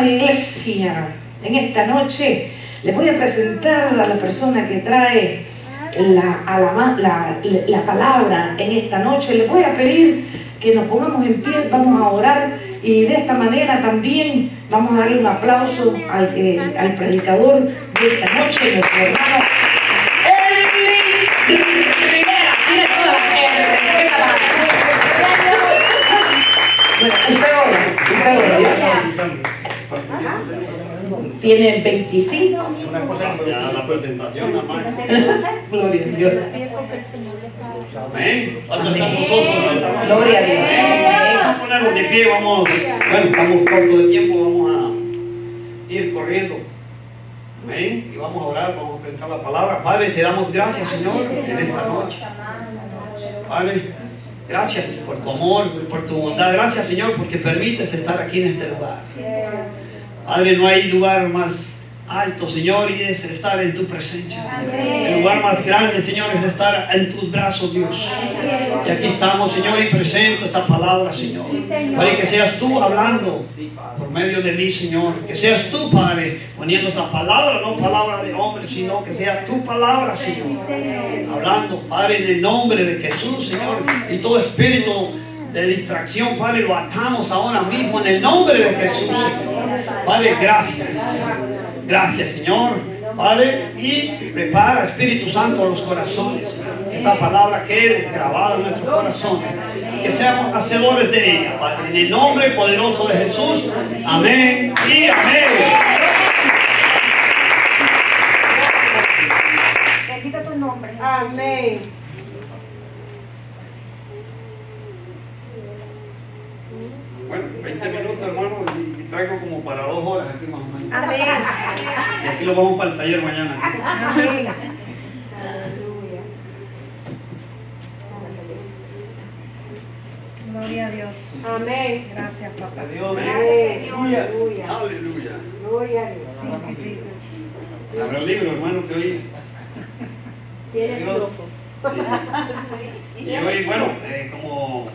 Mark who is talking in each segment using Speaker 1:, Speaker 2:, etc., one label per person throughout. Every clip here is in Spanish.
Speaker 1: Iglesia, en esta noche les voy a presentar a la persona que trae la palabra en esta noche. Les voy a pedir que nos pongamos en pie, vamos a orar y de esta manera también vamos a darle un aplauso al predicador de esta noche, nuestro hermano Erwin Rivera. Tiene toda la bueno, usted ora. Tiene 25.
Speaker 2: Una cosa, ya la presentación, nada más.
Speaker 1: Gloria a Dios.
Speaker 2: Amén. ¿Cuánto están nosotros?
Speaker 1: Gloria a Dios.
Speaker 2: Vamos a ponernos de pie, vamos. Bueno, estamos cortos de tiempo, vamos a ir corriendo. Amén. Y vamos a orar, vamos a presentar la palabra. Padre, te damos gracias, Señor, en esta noche. Padre, gracias por tu amor, por tu bondad. Gracias, Señor, porque permites estar aquí en este lugar. Padre, no hay lugar más alto, Señor, y es estar en tu presencia, Señor. El lugar más grande, Señor, es estar en tus brazos, Dios. Y aquí estamos, Señor, y presento esta palabra, Señor. Padre, que seas tú hablando por medio de mí, Señor. Que seas tú, Padre, poniendo esa palabra, no palabra de hombre, sino que sea tu palabra, Señor. Hablando, Padre, en el nombre de Jesús, Señor. Y todo espíritu de distracción, Padre, lo atamos ahora mismo en el nombre de Jesús, Señor. Padre, gracias. Gracias, Señor. Padre, y prepara, Espíritu Santo, los corazones. Que esta palabra quede grabada en nuestros corazones. Que seamos hacedores de ella, Padre. En el nombre poderoso de Jesús. Amén y amén.
Speaker 3: Bendito tu nombre, Jesús.
Speaker 4: Amén.
Speaker 2: Bueno, 20 minutos, hermano, y traigo como para 2 horas aquí más o menos.
Speaker 4: Amén.
Speaker 2: Y aquí lo vamos para el taller mañana.
Speaker 4: Amén. Aleluya.
Speaker 3: Gloria a Dios.
Speaker 4: Amén.
Speaker 3: Gracias, papá.
Speaker 2: Dios,
Speaker 4: Aleluya.
Speaker 2: aleluya.
Speaker 4: Gloria a Dios.
Speaker 3: Thank you, Jesus.
Speaker 2: Habrá el libro, hermano, que hoy.
Speaker 4: Tienes
Speaker 2: Dios.
Speaker 4: loco.
Speaker 2: Y hoy, bueno, como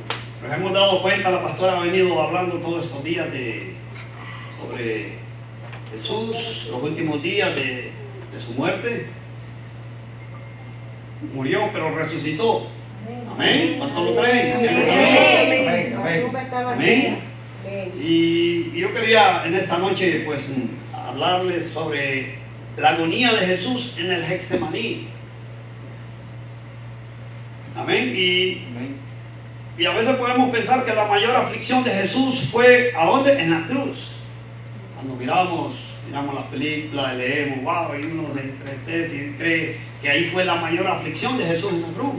Speaker 2: nos hemos dado cuenta, la pastora ha venido hablando todos estos días sobre Jesús, los últimos días de su muerte. Murió, pero resucitó. Amén. ¿Cuántos lo creen?
Speaker 4: Amén.
Speaker 2: Amén. Y yo quería en esta noche, pues, hablarles sobre la agonía de Jesús en el Getsemaní. Amén. Y a veces podemos pensar que la mayor aflicción de Jesús fue ¿a dónde? En la cruz. Cuando miramos las películas, leemos, wow, y uno se entristece y cree que ahí fue la mayor aflicción de Jesús en la cruz.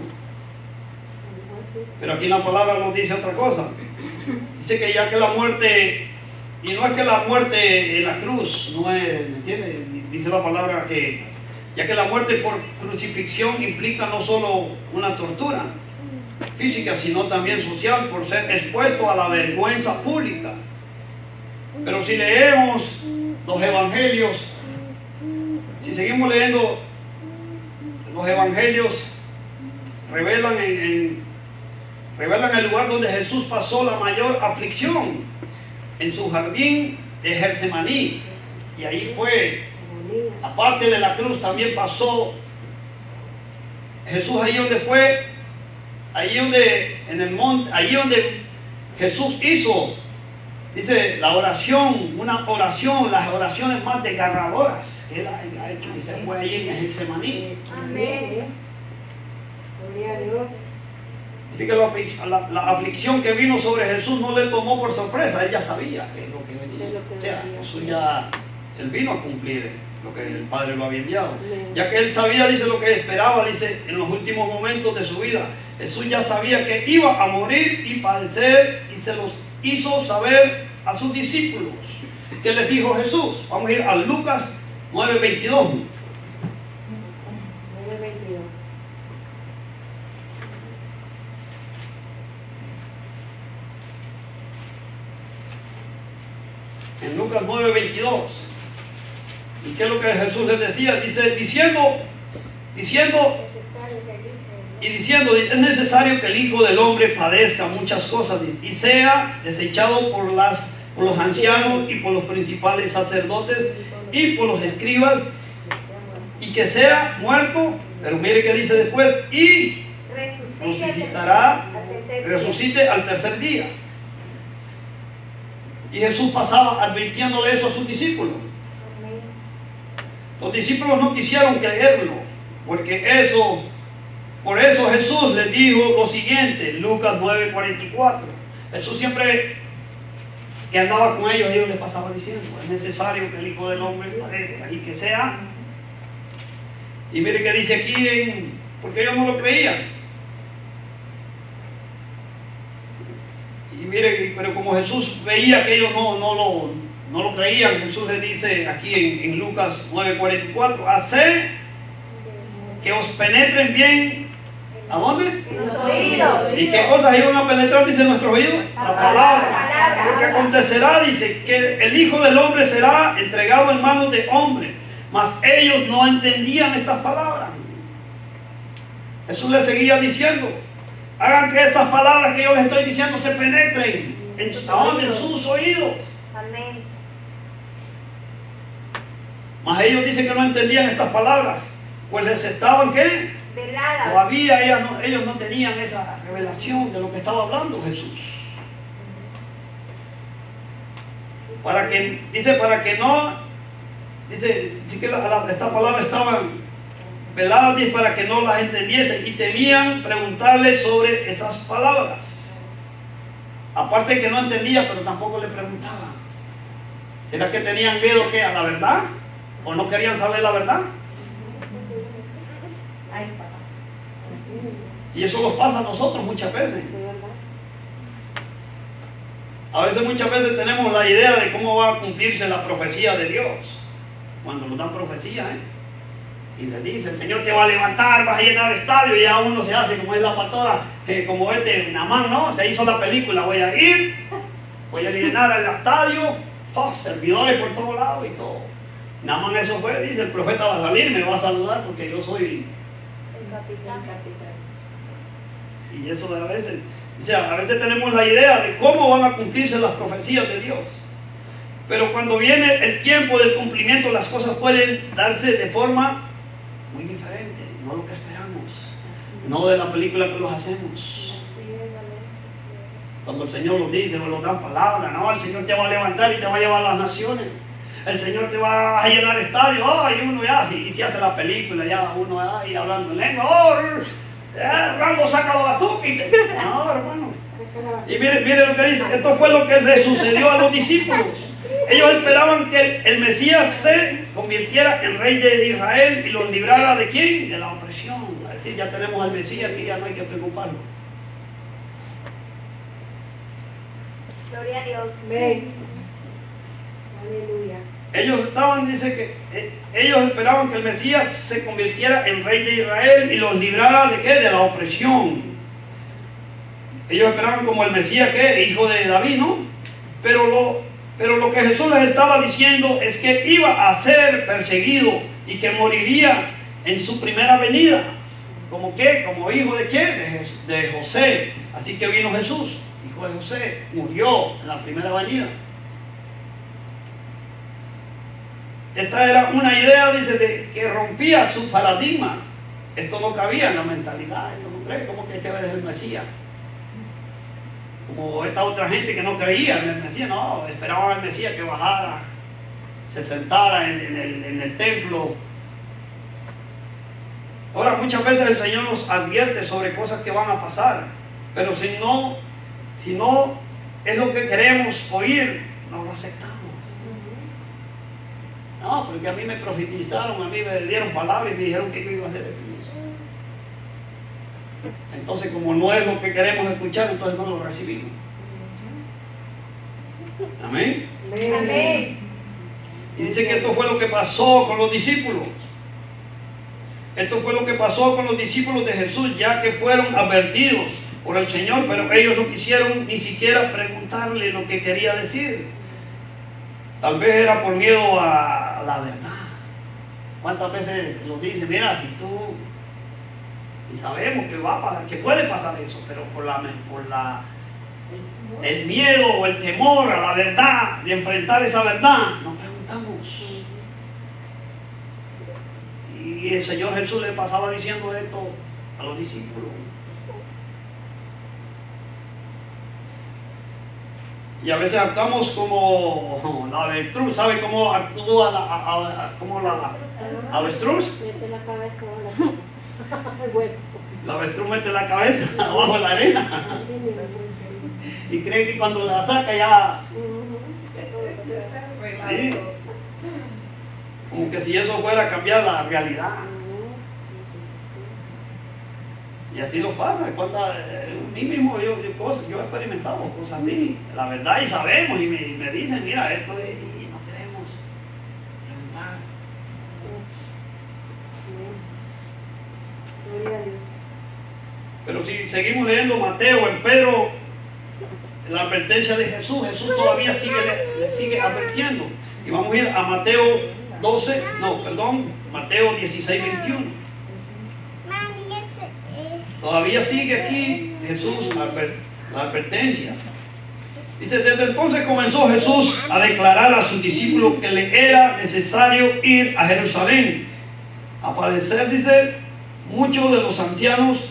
Speaker 2: Pero aquí en la palabra nos dice otra cosa. Dice que ya que la muerte, y no es que la muerte en la cruz, no es, ¿me entiendes? Dice la palabra que ya que la muerte por crucifixión implica no solo una tortura física, sino también social, por ser expuesto a la vergüenza pública. Pero si leemos los evangelios, si seguimos leyendo los evangelios, revelan el lugar donde Jesús pasó la mayor aflicción, en su jardín de Getsemaní. Y ahí fue, aparte de la cruz, también pasó Jesús ahí donde fue, ahí donde, en el monte, ahí donde Jesús hizo, dice, la oración, una oración, las oraciones más desgarradoras que él ha hecho, y se fue ahí en Getsemaní.
Speaker 4: Amén. Gloria a Dios.
Speaker 2: Dice que la aflicción que vino sobre Jesús no le tomó por sorpresa, él ya sabía que es lo que venía. O sea, Jesús ya, él vino a cumplir lo que el Padre lo había enviado. Ya que él sabía, dice, lo que esperaba, dice, en los últimos momentos de su vida. Jesús ya sabía que iba a morir y padecer, y se los hizo saber a sus discípulos. ¿Qué les dijo Jesús? Vamos a ir a Lucas 9:22. En Lucas 9:22. ¿Y qué es lo que Jesús les decía? Dice, diciendo, es necesario que el Hijo del Hombre padezca muchas cosas y sea desechado por las por los ancianos y por los principales sacerdotes y por los escribas, y que sea muerto, pero mire que dice después, y resucite al tercer día. Y Jesús pasaba advirtiéndole eso a sus discípulos. Los discípulos no quisieron creerlo, porque por eso Jesús les dijo lo siguiente, Lucas 9:44. Jesús siempre que andaba con ellos les pasaba diciendo, es necesario que el Hijo del Hombre padezca y que sea. Y mire que dice aquí, porque ellos no lo creían. Y mire, pero como Jesús veía que ellos no lo creían, Jesús les dice aquí en Lucas 9:44, haced que os penetren bien, ¿a dónde?
Speaker 3: En los oídos.
Speaker 2: ¿Y qué cosas iban a penetrar, dice nuestros oídos? La palabra. Porque acontecerá, dice, que el Hijo del Hombre será entregado en manos de hombres, mas ellos no entendían estas palabras. Jesús les seguía diciendo, hagan que estas palabras que yo les estoy diciendo se penetren en sus oídos.
Speaker 3: Amén.
Speaker 2: Mas ellos dicen que no entendían estas palabras, pues les estaban, ¿qué?
Speaker 3: Veladas.
Speaker 2: Todavía ellos no tenían esa revelación de lo que estaba hablando Jesús. Dice que esta palabra estaban veladas, dice, para que no las entendiesen, y temían preguntarle sobre esas palabras. Aparte de que no entendía, pero tampoco le preguntaban. ¿Será que tenían miedo a la verdad? ¿O no querían saber la verdad? Y eso nos pasa a nosotros muchas veces. Muchas veces tenemos la idea de cómo va a cumplirse la profecía de Dios. Cuando nos dan profecía, y les dice, el Señor te va a levantar, vas a llenar el estadio, y ya uno se hace como es la pastora, como Namán, ¿no? Se hizo la película, voy a ir, voy a llenar el estadio, servidores por todos lados y todo. Namán eso fue, dice, el profeta va a salir, me va a saludar porque yo soy
Speaker 3: El capitán.
Speaker 2: Y eso a veces, a veces tenemos la idea de cómo van a cumplirse las profecías de Dios. Pero cuando viene el tiempo del cumplimiento, las cosas pueden darse de forma muy diferente, no lo que esperamos, no de la película que los hacemos. Cuando el Señor los dice o los dan palabras, no, el Señor te va a levantar y te va a llevar a las naciones. El Señor te va a llenar estadios, y uno ya, y se hace la película, ya uno ahí hablando en lengua, Rambo saca los batuques. No, hermano. Y mire lo que dice, esto fue lo que le sucedió a los discípulos. Ellos esperaban que el Mesías se convirtiera en rey de Israel y los librara ¿de quién? De la opresión. Es decir, ya tenemos al Mesías aquí, ya no hay que preocuparnos.
Speaker 3: Gloria a Dios.
Speaker 4: Amén. Aleluya.
Speaker 2: Ellos esperaban que el Mesías se convirtiera en rey de Israel y los librara ¿de qué? De la opresión. Ellos esperaban como el Mesías, ¿qué? Hijo de David, ¿no? Pero lo que Jesús les estaba diciendo es que iba a ser perseguido y que moriría en su primera venida. ¿Como qué? Como hijo de quién? De José. Así que vino Jesús, hijo de José, murió en la primera venida. Esta era una idea, dice, que rompía su paradigma. Esto no cabía en la mentalidad. Esto no cree, ¿cómo que es el Mesías? Como esta otra gente que no creía en el Mesías, no, esperaban al Mesías que bajara, se sentara en el templo. Ahora, muchas veces el Señor nos advierte sobre cosas que van a pasar, pero si no es lo que queremos oír, no lo aceptamos. No, porque a mí me profetizaron, a mí me dieron palabras y me dijeron que yo iba a hacer eso. Entonces, como no es lo que queremos escuchar, entonces no lo recibimos. Amén.
Speaker 3: Amén.
Speaker 2: Y dice que esto fue lo que pasó con los discípulos. Esto fue lo que pasó con los discípulos de Jesús, ya que fueron advertidos por el Señor, pero ellos no quisieron ni siquiera preguntarle lo que quería decir. Tal vez era por miedo a la verdad. ¿Cuántas veces lo dice? Mira, si tú... Y sabemos que va a pasar, que puede pasar eso, pero por la el miedo o el temor a la verdad, de enfrentar esa verdad, nos preguntamos. Y el Señor Jesús le pasaba diciendo esto a los discípulos. Y a veces actuamos como la avestruz. ¿Sabe cómo actúa como la avestruz?
Speaker 4: Mete la cabeza como la hueco.
Speaker 2: La avestruz mete la cabeza abajo de la arena
Speaker 4: Así mismo.
Speaker 2: y cree que cuando la saca ya... ¿sí? Como que si eso fuera a cambiar la realidad. Y así nos pasa. A mí mismo yo he experimentado cosas así, la verdad, y sabemos, y me dicen, mira, esto es, y no queremos preguntar.
Speaker 4: Gloria a Dios.
Speaker 2: Pero si seguimos leyendo Mateo, en Pedro, la advertencia de Jesús todavía le sigue advirtiendo. Y vamos a ir a Mateo 16, 21. Todavía sigue aquí Jesús la advertencia. Dice, desde entonces comenzó Jesús a declarar a sus discípulos que le era necesario ir a Jerusalén a padecer, dice, muchos de los ancianos,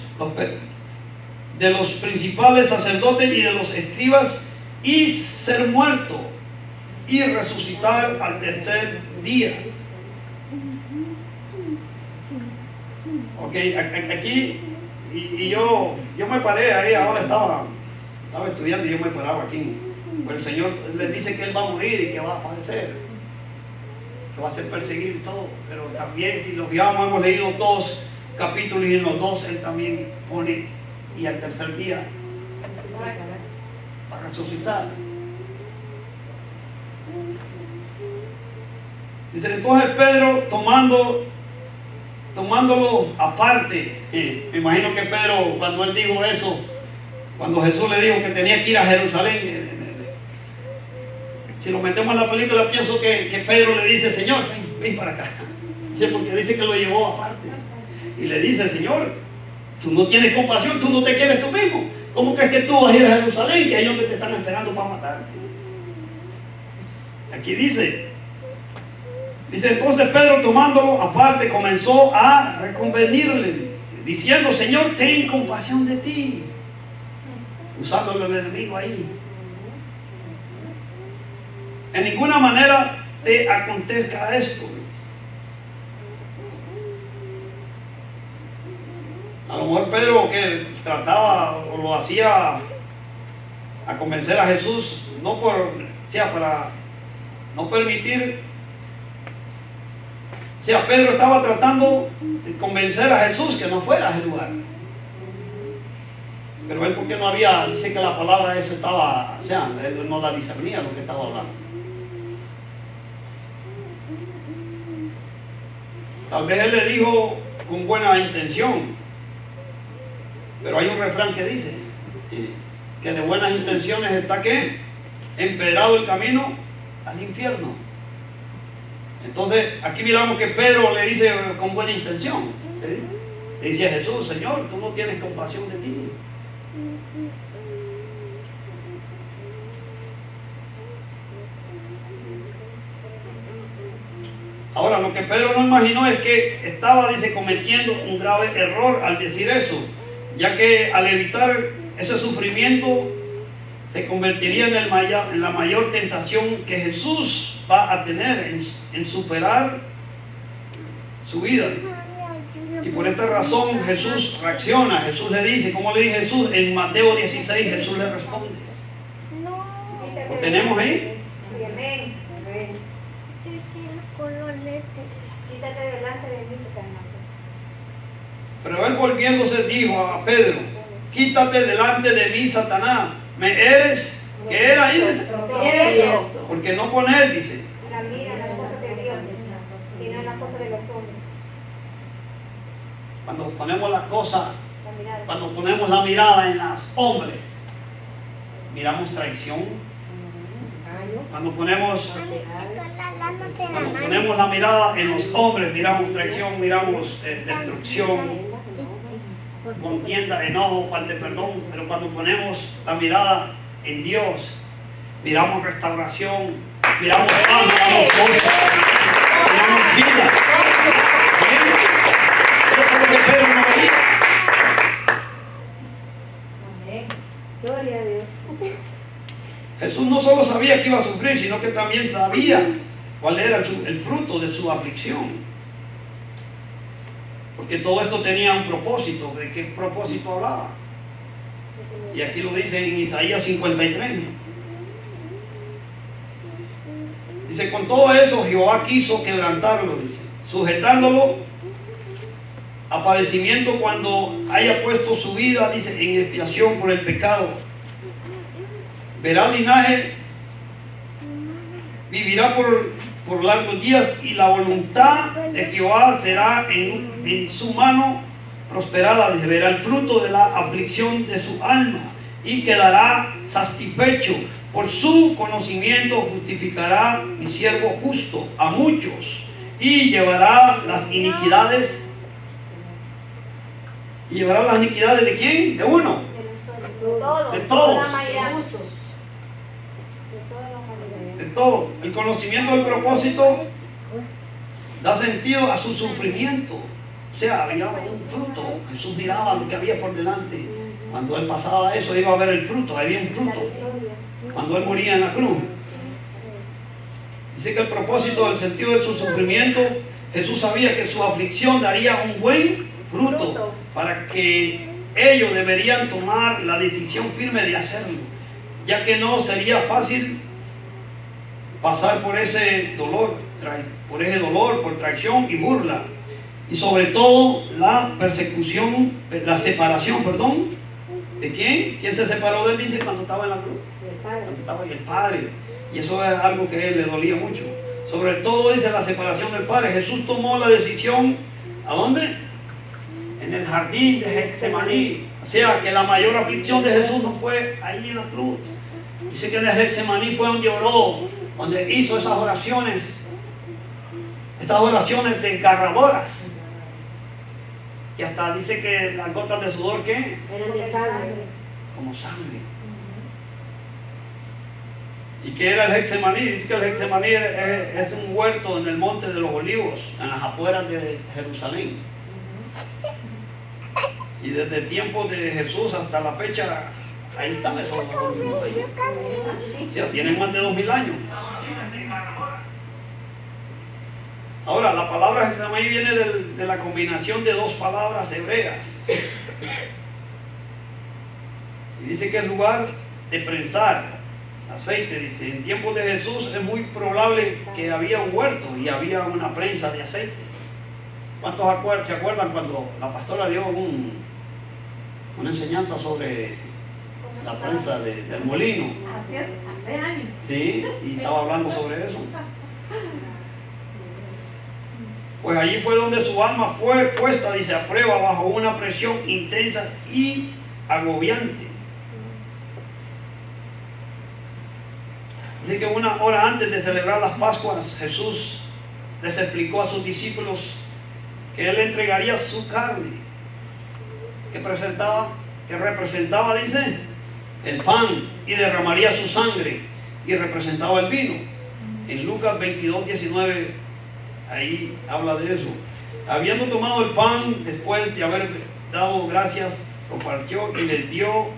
Speaker 2: de los principales sacerdotes y de los escribas, y ser muerto y resucitar al tercer día. Ok, aquí, y yo me paré ahí, ahora estaba estudiando y yo me paraba aquí. Pero el Señor les dice que Él va a morir y que va a padecer, que va a ser perseguido y todo. Pero también, si lo fijamos, hemos leído 2 capítulos y en los 2 Él también pone, y al tercer día va a resucitar. Dice, entonces Pedro tomándolo aparte, me imagino que Pedro, cuando él dijo eso, cuando Jesús le dijo que tenía que ir a Jerusalén, si lo metemos en la película, pienso que Pedro le dice, Señor, ven para acá. Dice, porque dice que lo llevó aparte. Y le dice, Señor, tú no tienes compasión, tú no te quieres tú mismo. ¿Cómo crees que tú vas a ir a Jerusalén, que ahí es donde te están esperando para matarte? Aquí dice, entonces Pedro, tomándolo aparte, comenzó a reconvenirle, diciendo, Señor, ten compasión de ti, usándolo el enemigo ahí. En ninguna manera te acontezca esto. A lo mejor Pedro, que trataba o lo hacía a convencer a Jesús, para no permitir. O sea, Pedro estaba tratando de convencer a Jesús que no fuera a ese lugar. Pero él, porque no había, dice que la palabra esa estaba, o sea, él no la discernía lo que estaba hablando. Tal vez él le dijo con buena intención, pero hay un refrán que dice que de buenas intenciones está, ¿qué? Empedrado el camino al infierno. Entonces, aquí miramos que Pedro le dice con buena intención, le dice a Jesús, Señor, tú no tienes compasión de ti. Ahora, lo que Pedro no imaginó es que estaba, dice, cometiendo un grave error al decir eso, ya que al evitar ese sufrimiento se convertiría en la mayor tentación que Jesús va a tener en superar su vida, dice. Y por esta razón Jesús reacciona. Jesús le dice, ¿cómo le dice Jesús? En Mateo 16 Jesús le responde. ¿Lo tenemos ahí?
Speaker 3: Sí, amén. Quítate delante de mí, Satanás.
Speaker 2: Pero él volviéndose dijo a Pedro, quítate delante de mí, Satanás. ¿Me eres? ¿Qué era ahí?
Speaker 3: Eso.
Speaker 2: Porque no poner, dice.
Speaker 3: La mira en las cosas de Dios, sino en las cosas de los hombres.
Speaker 2: Cuando ponemos las cosas,
Speaker 3: La mirada.
Speaker 2: cuando ponemos la mirada en los hombres, miramos traición. Cuando ponemos la mirada en los hombres, miramos traición, miramos destrucción, contienda, enojo, falta de perdón. Pero cuando ponemos la mirada en Dios, miramos restauración, miramos paz, miramos gozo, miramos vida. Eso es lo que Pedro no veía.
Speaker 4: Gloria a Dios.
Speaker 2: Jesús no solo sabía que iba a sufrir, sino que también sabía cuál era el fruto de su aflicción. Porque todo esto tenía un propósito. ¿De qué propósito hablaba? Y aquí lo dice en Isaías 53. Dice, con todo eso Jehová quiso quebrantarlo, dice, sujetándolo a padecimiento cuando haya puesto su vida, dice, en expiación por el pecado. Verá el linaje, vivirá por largos días, y la voluntad de Jehová será en su mano prosperada. Dice, verá el fruto de la aflicción de su alma y quedará satisfecho. Por su conocimiento justificará mi siervo justo a muchos y llevará las iniquidades. ¿Y llevará las iniquidades de quién? De uno.
Speaker 3: Todos.
Speaker 2: De todos.
Speaker 3: La mayoría.
Speaker 4: Muchos. De toda la humanidad.
Speaker 2: De todo. El conocimiento del propósito da sentido a su sufrimiento. O sea, había un fruto. Jesús miraba lo que había por delante. Cuando él pasaba eso, iba a ver el fruto. Había un fruto. Cuando él moría en la cruz. Dice que el propósito, el sentido de su sufrimiento, Jesús sabía que su aflicción daría un buen fruto, para que ellos deberían tomar la decisión firme de hacerlo, ya que no sería fácil pasar por ese dolor, por traición y burla, y sobre todo la persecución, la separación, ¿de quién? ¿Quién se separó de él? Dice cuando estaba en la cruz. Cuando estaba el Padre. Y eso es algo que a él le dolía mucho. Sobre todo dice la separación del Padre. Jesús tomó la decisión, ¿a dónde? En el jardín de Getsemaní. O sea que la mayor aflicción de Jesús no fue ahí en la cruz. Dice que en el Getsemaní fue donde oró, donde hizo esas oraciones desgarradoras. Y hasta dice que las gotas de sudor, ¿qué?
Speaker 4: Eran de sangre.
Speaker 2: Como sangre. ¿Y qué era el Getsemaní? Dice que el Getsemaní es un huerto en el monte de los Olivos, en las afueras de Jerusalén. Y desde el tiempo de Jesús hasta la fecha, ahí están esos olivos ahí. O sea, tienen más de 2000 años. Ahora, la palabra Getsemaní viene de la combinación de dos palabras hebreas. Y dice que es lugar de prensar aceite. Dice, en tiempos de Jesús es muy probable que había un huerto y había una prensa de aceite. ¿Cuántos se acuerdan cuando la pastora dio una enseñanza sobre la prensa del molino?
Speaker 3: Hace años.
Speaker 2: Sí, y estaba hablando sobre eso. Pues allí fue donde su alma fue puesta, dice, a prueba bajo una presión intensa y agobiante. Dice que una hora antes de celebrar las Pascuas, Jesús les explicó a sus discípulos que Él entregaría su carne, que representaba, dice, el pan, y derramaría su sangre, y representaba el vino. En Lucas 22, 19, ahí habla de eso. Habiendo tomado el pan, después de haber dado gracias, lo partió y les dio,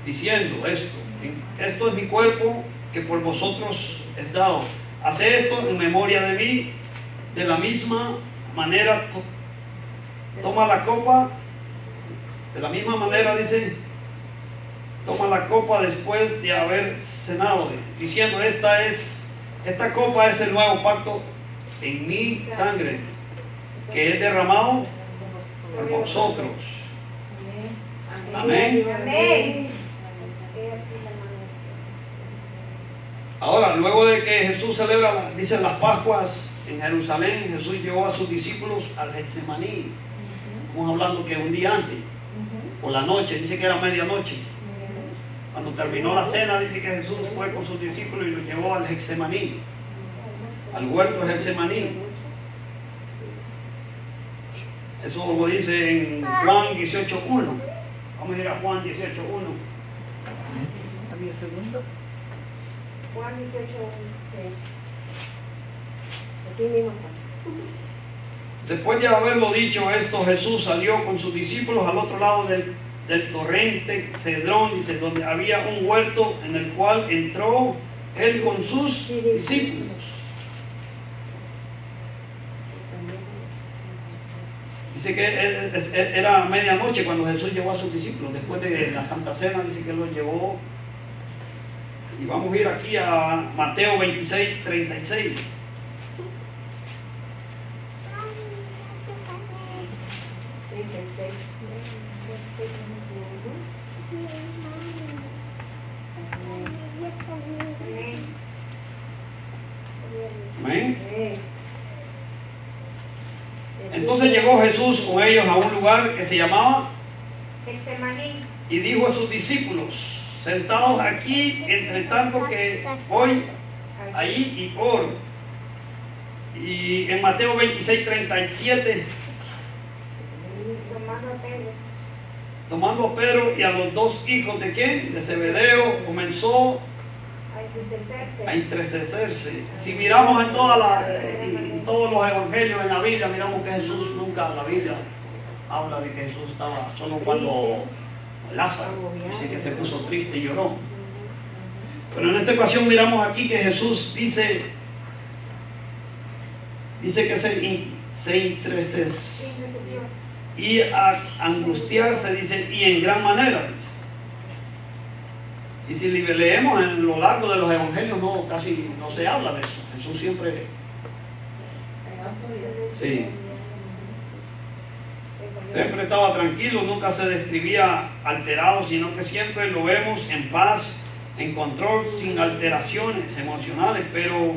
Speaker 2: diciendo esto es mi cuerpo, que por vosotros es dado. Haced esto en memoria de mí. De la misma manera toma la copa, de la misma manera dice, toma la copa después de haber cenado, diciendo, esta copa es el nuevo pacto en mi sangre, que es derramado por vosotros. Amén.
Speaker 3: Amén.
Speaker 2: Ahora, luego de que Jesús celebra, dicen, las Pascuas en Jerusalén, Jesús llevó a sus discípulos al Getsemaní. Estamos hablando que un día antes, por la noche, dice que era medianoche. Cuando terminó la cena, dice que Jesús fue con sus discípulos y los llevó al Getsemaní, al huerto de Getsemaní. Eso lo dice en Juan 18:1. Vamos a ir a Juan 18:1.
Speaker 5: el segundo?
Speaker 4: Juan 18, aquí mismo está.
Speaker 2: Después de haberlo dicho esto, Jesús salió con sus discípulos al otro lado del torrente Cedrón, dice, donde había un huerto en el cual entró él con sus discípulos. Dice que era medianoche cuando Jesús llevó a sus discípulos, después de la Santa Cena, dice que los llevó. Y vamos a ir aquí a Mateo 26, 36. Amén. Entonces llegó Jesús con ellos a un lugar que se llamaba
Speaker 3: Getsemaní.
Speaker 2: y dijo a sus discípulos: sentados aquí, entre tanto que voy ahí y oro. Y en Mateo 26, 37, tomando a Pedro y a los dos hijos de ¿quién? De Zebedeo, comenzó a entristecerse. Si miramos en todos los evangelios en la Biblia, miramos que Jesús nunca, la Biblia habla de que Jesús estaba solo cuando Lázaro, dice que se puso triste y lloró. Pero en esta ocasión miramos aquí que Jesús dice que se entristeció y a angustiarse, dice, y en gran manera, dice. Y si leemos en lo largo de los evangelios, casi no se habla de eso. Jesús siempre, sí, siempre estaba tranquilo, nunca se describía alterado, sino que siempre lo vemos en paz, en control, sin alteraciones emocionales. Pero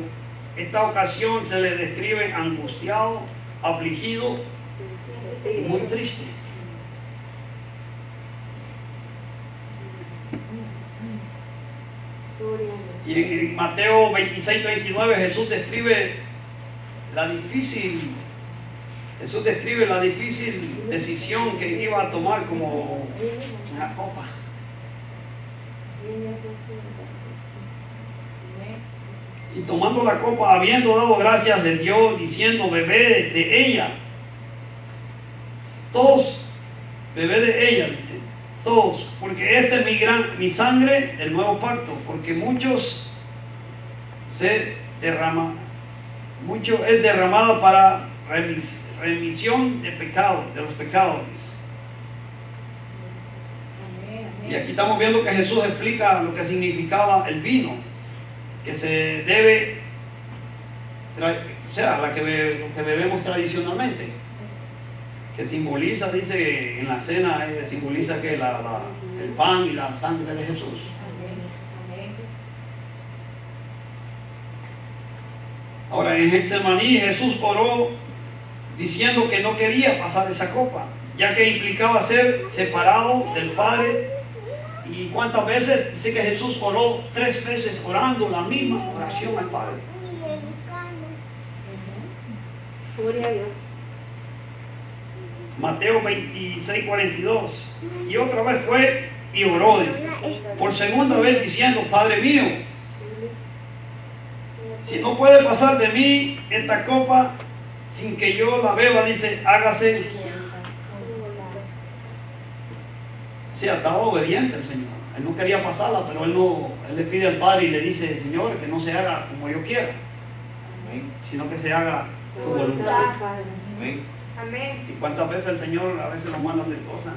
Speaker 2: esta ocasión se le describe angustiado, afligido y muy triste. Y en Mateo 26, 39 Jesús describe la difícil decisión que iba a tomar, como una copa. Y tomando la copa, habiendo dado gracias, le dio, diciendo: bebed de ella. Todos, bebed de ella, dice. Todos, porque esta es mi sangre del nuevo pacto, porque mucho es derramada para remisión de pecados, de los pecados. Y aquí estamos viendo que Jesús explica lo que significaba el vino, que se debe, o sea, lo que bebemos tradicionalmente, que simboliza, dice en la cena, simboliza que el pan y la sangre de Jesús. Ahora, en Getsemaní Jesús oró diciendo que no quería pasar esa copa, ya que implicaba ser separado del Padre. ¿Y cuántas veces? Dice que Jesús oró 3 veces, orando la misma oración al Padre.
Speaker 4: Gloria a Dios.
Speaker 2: Mateo 26, 42. Y otra vez fue y oró, dice, por segunda vez, diciendo: Padre mío, si no puede pasar de mí esta copa sin que yo la beba, dice, hágase. Sí, estaba obediente el Señor. Él no quería pasarla, pero él le pide al Padre y le dice: Señor, que no se haga como yo quiera, sino que se haga tu voluntad.
Speaker 3: Amén.
Speaker 2: Y cuántas veces el Señor a veces nos manda a hacer cosas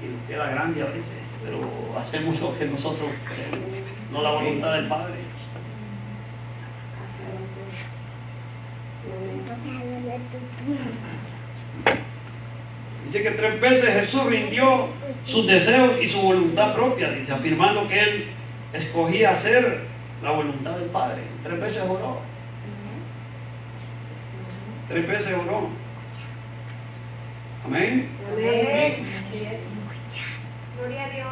Speaker 2: y nos queda grande a veces, pero hacemos lo que nosotros queremos, no la voluntad del Padre. Dice que 3 veces Jesús rindió sus deseos y su voluntad propia, dice, afirmando que él escogía hacer la voluntad del Padre. 3 veces oró. 3 veces oró. Amén.
Speaker 3: Amén. Gloria a Dios.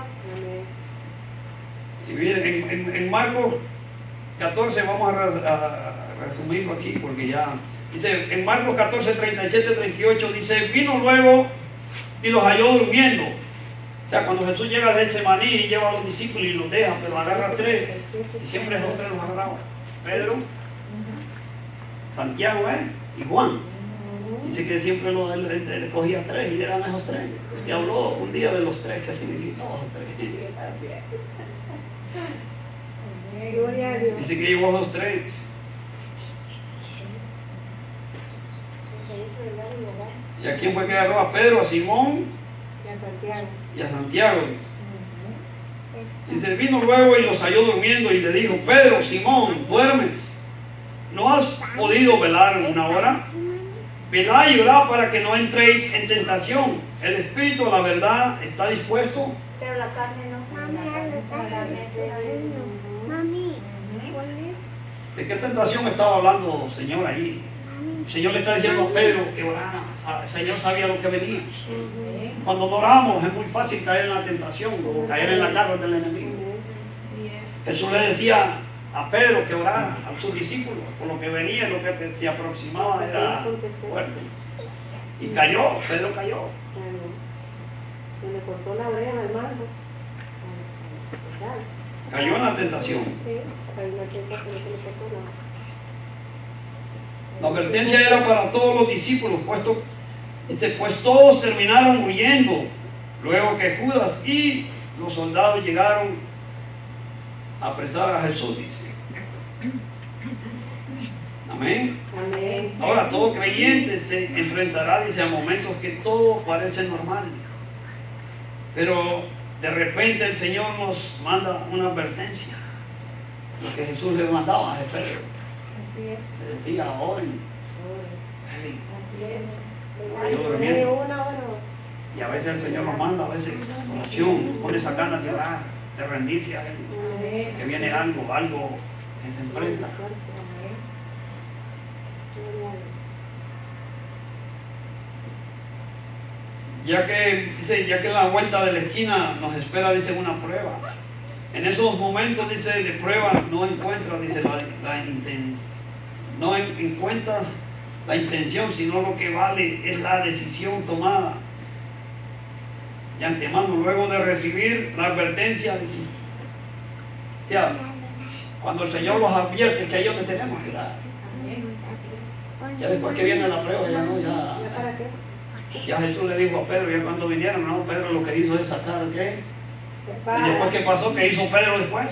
Speaker 2: Y miren, en Marcos 14, vamos a resumirlo aquí porque ya dice, en Marcos 14, 37, 38 dice: vino luego y los halló durmiendo. O sea, cuando Jesús llega al Getsemaní y lleva a los discípulos y los deja, pero agarra 3, y siempre esos 3 los agarraba. Pedro, Santiago y Juan. Dice que siempre él cogía 3 y eran esos 3. Usted habló un día de los 3, ¿qué significaba los 3?
Speaker 4: Gloria a Dios.
Speaker 2: Dice que llevó a los 3. ¿Y a quién fue que agarró? A Pedro, a Simón
Speaker 4: Y a Santiago.
Speaker 2: y a Santiago. Dice, vino luego y los halló durmiendo y le dijo, Pedro, Simón, ¿duermes? ¿No has podido velar una hora? Velad y orad para que no entréis en tentación. El espíritu, la verdad, está dispuesto.
Speaker 3: Pero la carne no.
Speaker 4: Mami,
Speaker 2: ¿De qué tentación estaba hablando, Señor, ahí? El Señor le está diciendo a Pedro que orara. El Señor sabía lo que venía. Cuando no oramos es muy fácil caer en la tentación o caer en la garra del enemigo. Jesús le decía a Pedro que orara, a sus discípulos, por lo que venía, lo que se aproximaba era fuerte. Y cayó, Pedro cayó.
Speaker 4: se le cortó la oreja al mango.
Speaker 2: Cayó en la tentación.
Speaker 4: Sí, hay una tentación que le cortó
Speaker 2: La advertencia era para todos los discípulos, pues todos terminaron huyendo. Luego que Judas y los soldados llegaron a apresar a Jesús, dice. Amén.
Speaker 4: Amén.
Speaker 2: Ahora, todo creyente se enfrentará, dice, a momentos que todo parece normal. Pero de repente el Señor nos manda una advertencia. Lo que Jesús le mandaba a Pedro.
Speaker 4: Así es.
Speaker 2: Le decía, oren.
Speaker 4: Así es.
Speaker 2: Yo durmiendo.
Speaker 4: Una hora.
Speaker 2: Y a veces el Señor nos manda, a veces oración, nos pone esa ganas de orar, de rendirse a Él. Que viene algo que se enfrenta. Ya que en la vuelta de la esquina nos espera, dice, una prueba. En esos momentos, dice, de prueba no encuentras, dice, no encuentras la intención, sino lo que vale es la decisión tomada. De antemano, luego de recibir la advertencia, dice, ya, cuando el Señor los advierte que ahí es donde tenemos que orar. Ya después que viene la prueba, ya no, ya Jesús le dijo a Pedro, ya cuando vinieron, no, Pedro lo que hizo es sacar, ¿qué? Y después, ¿qué pasó? ¿Qué hizo Pedro después?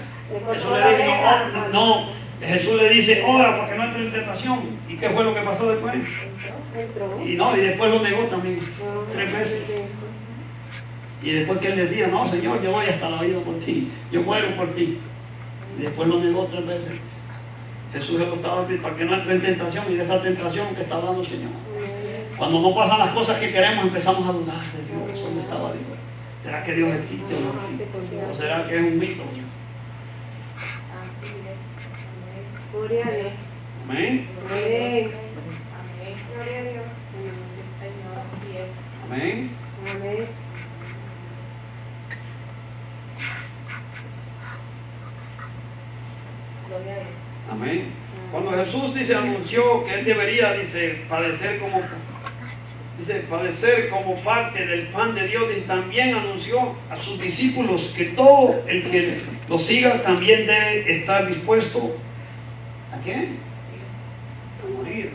Speaker 2: Jesús le dijo, no, Jesús le dice, ora porque no entre en tentación. ¿Y qué fue lo que pasó después? Y después lo negó también, 3 veces. Y después que él decía, no, Señor, yo voy hasta la vida por ti, yo muero por ti. Y después lo negó 3 veces. Jesús se lo estaba diciendo para que no entre en tentación, y de esa tentación que está hablando el Señor. Cuando no pasan las cosas que queremos, empezamos a dudar de Dios. ¿Dónde estaba Dios? ¿Será que Dios existe o no existe? ¿O será que es un mito?
Speaker 4: Gloria a Dios.
Speaker 2: Amén.
Speaker 4: Amén.
Speaker 3: Gloria a Dios.
Speaker 2: Amén.
Speaker 4: Amén.
Speaker 2: Amén. Cuando Jesús, dice, anunció que él debería, dice, padecer como parte del pan de Dios, y también anunció a sus discípulos que todo el que lo siga también debe estar dispuesto ¿a qué? A morir.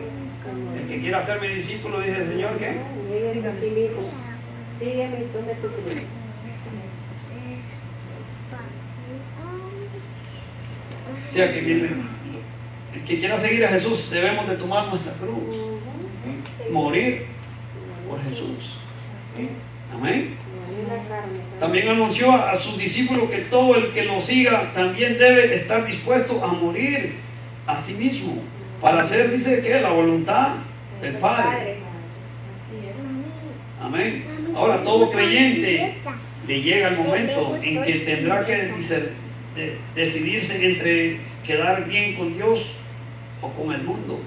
Speaker 2: El que quiera ser mi discípulo, dice el Señor, ¿qué?
Speaker 4: Sígueme a ti mismo. Sígueme donde tú quieres.
Speaker 2: O sea, que el que quiera seguir a Jesús, debemos de tomar nuestra cruz, morir por Jesús. Amén. También anunció a sus discípulos que todo el que lo siga también debe estar dispuesto a morir a sí mismo para hacer, dice, que la voluntad del Padre. Amén. Ahora, todo creyente le llega el momento en que tendrá que decidirse entre quedar bien con Dios o con el mundo.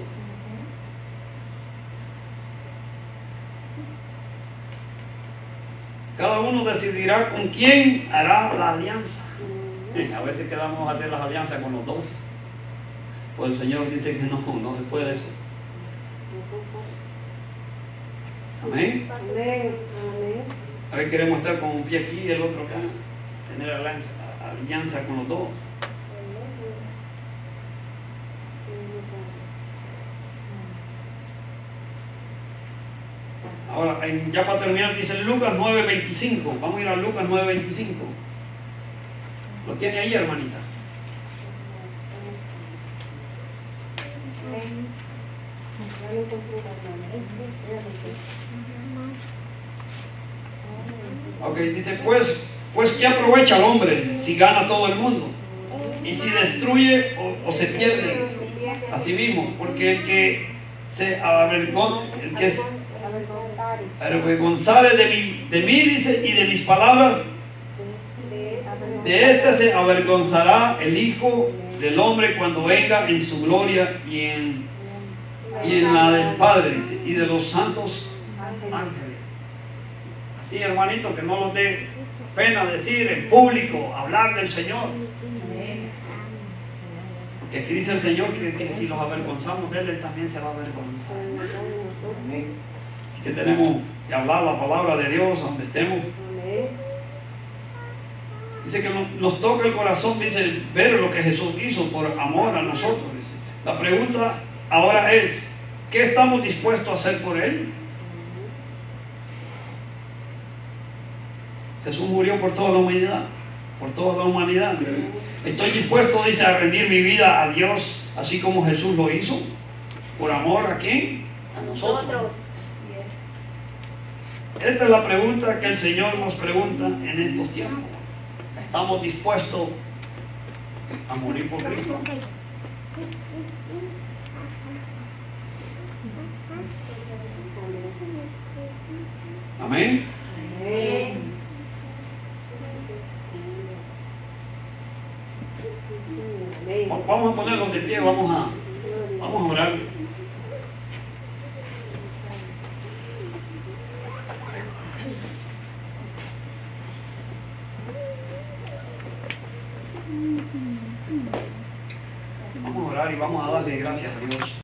Speaker 2: Cada uno decidirá con quién hará la alianza. A veces quedamos a hacer las alianzas con los dos. Pues el Señor dice que no se puede eso. Amén. A veces queremos estar con un pie aquí y el otro acá, tener alianza con los dos. Ahora, ya para terminar, dice Lucas 9:25. Vamos a ir a Lucas 9:25. ¿Lo tiene ahí, hermanita? Ok, dice, pues ¿qué aprovecha el hombre si gana todo el mundo? Y si destruye o se pierde a sí mismo, porque el que se avergonzare de mí, dice, y de mis palabras, de este se avergonzará el Hijo del Hombre cuando venga en su gloria y en la del Padre, dice, y de los santos ángeles. Así, hermanito, que no los dé pena decir en público, hablar del Señor. Porque aquí dice el Señor que si los avergonzamos de Él también se va a avergonzar. Así que tenemos que hablar la palabra de Dios donde estemos. Dice que nos toca el corazón, dice, ver lo que Jesús hizo por amor a nosotros. Dice. La pregunta ahora es, ¿qué estamos dispuestos a hacer por Él? Jesús murió por toda la humanidad, por toda la humanidad. Estoy dispuesto, dice, a rendir mi vida a Dios, así como Jesús lo hizo. ¿Por amor a quién? A nosotros. Esta es la pregunta que el Señor nos pregunta en estos tiempos. ¿Estamos dispuestos a morir por Cristo? Amén. Vamos a ponernos de pie, vamos a orar. Vamos a orar y vamos a darle gracias a Dios.